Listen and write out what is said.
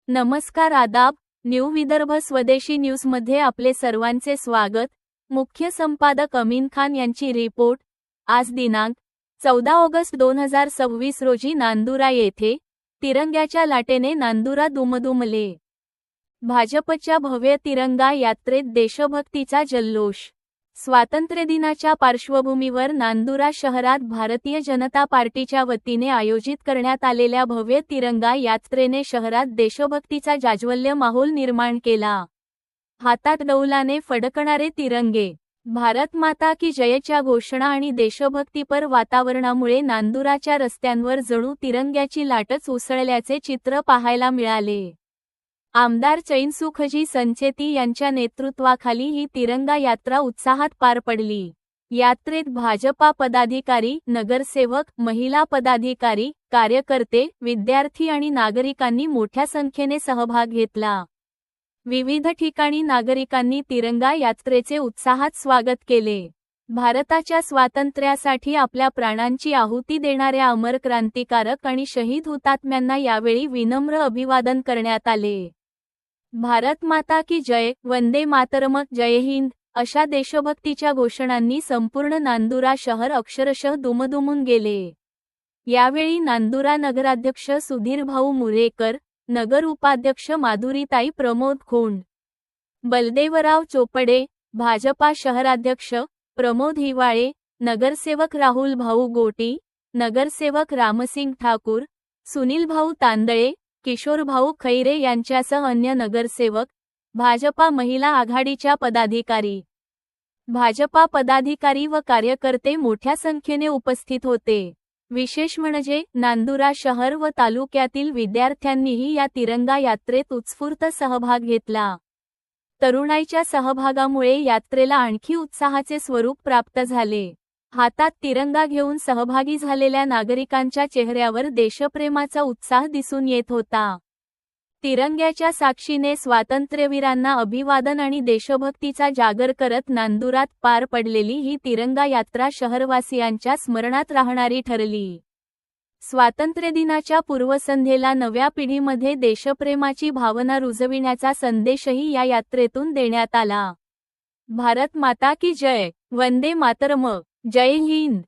नमस्कार आदाब, न्यू विदर्भ स्वदेशी न्यूजमध्ये आपले सर्वांचे स्वागत। मुख्य संपादक अमीन खान यांची रिपोर्ट। आज दिनांक 14 ऑगस्ट 2026 रोजी नांदुरा येथे तिरंग्याच्या लाटेने नांदुरा दुमदुमले। भाजपच्या भव्य तिरंगा यात्रेत देशभक्तीचा जल्लोष। स्वातंत्र्यदिनाच्या पार्श्वभूमीवर नांदुरा शहरात भारतीय जनता पार्टीच्या वतीने आयोजित करण्यात आलेल्या भव्य तिरंगा यात्रेने शहरात देशभक्तीचा जाज्वल्य माहोल निर्माण केला। हातात डौलाने फडकणारे तिरंगे, भारत माता की जयच्या घोषणा आणि देशभक्तीपर वातावरणामुळे नांदुराच्या रस्त्यांवर जणू तिरंग्याची लाटच उसळल्याचे चित्र पाहायला मिळाले। आमदार चैनसुखजी संचेती यांच्या नेतृत्वाखाली ही तिरंगा यात्रा उत्साहात पार पडली। यात्रेत भाजपा पदाधिकारी, नगरसेवक, महिला पदाधिकारी, कार्यकर्ते, विद्यार्थी आणि नागरिकांनी मोठ्या संख्येने सहभाग घेतला। विविध ठिकाणी नागरिकांनी तिरंगा यात्रेचे उत्साहात स्वागत केले। भारताच्या स्वातंत्र्यासाठी आपल्या प्राणांची आहुती देणाऱ्या अमर क्रांतिकारक आणि शहीद हुतात्म्यांना यावेळी विनम्र अभिवादन करण्यात आले। भारत माता की जय, वंदे मातरम, जय हिंद अशा देशभक्तीच्या घोषणांनी संपूर्ण नांदुरा शहर अक्षरशः दुमदुमून गेले। यावेळी नांदुरा नगराध्यक्ष सुधीर भाऊ मुरेकर, नगर उपाध्यक्ष माधुरीताई प्रमोद खोंड, बलदेवराव चोपडे, भाजपा शहराध्यक्ष प्रमोद हिवाळे, नगरसेवक राहुल भाऊ गोटी, नगरसेवक रामसिंग ठाकूर, सुनील भाऊ तांदळे, किशोर भाऊ खैरे यांच्यासह अन्य नगरसेवक, भाजपा महिला आघाडीच्या भाजपा पदाधिकारी व कार्यकर्ते मोठ्या संख्येने उपस्थित होते। विशेष म्हणजे नांदुरा शहर व तालुक्यातील विद्यार्थ्यांनीही या तिरंगा यात्रेत उत्स्फूर्त सहभाग घेतला। तरुणाईच्या सहभागामुळे यात्रेला आणखी उत्साहाचे स्वरूप प्राप्त झाले। हातात तिरंगा घेऊन सहभागी झालेल्या नागरिकांच्या चेहऱ्यावर देशप्रेमाचा उत्साह दिसून येत होता। तिरंग्याच्या साक्षीने स्वातंत्र्यवीरांना अभिवादन आणि देशभक्तीचा जागर करत नांदुरात पार पडलेली ही तिरंगा यात्रा शहरवासियांच्या स्मरणात राहणारी ठरली। स्वातंत्र्यदिनाच्या पूर्वसंध्येला नव्या पिढीमध्ये देशप्रेमाची भावना रुजविण्याचा संदेशही या यात्रेतून देण्यात आला। भारत माता की जय, वंदे मातरम, जय हिंद।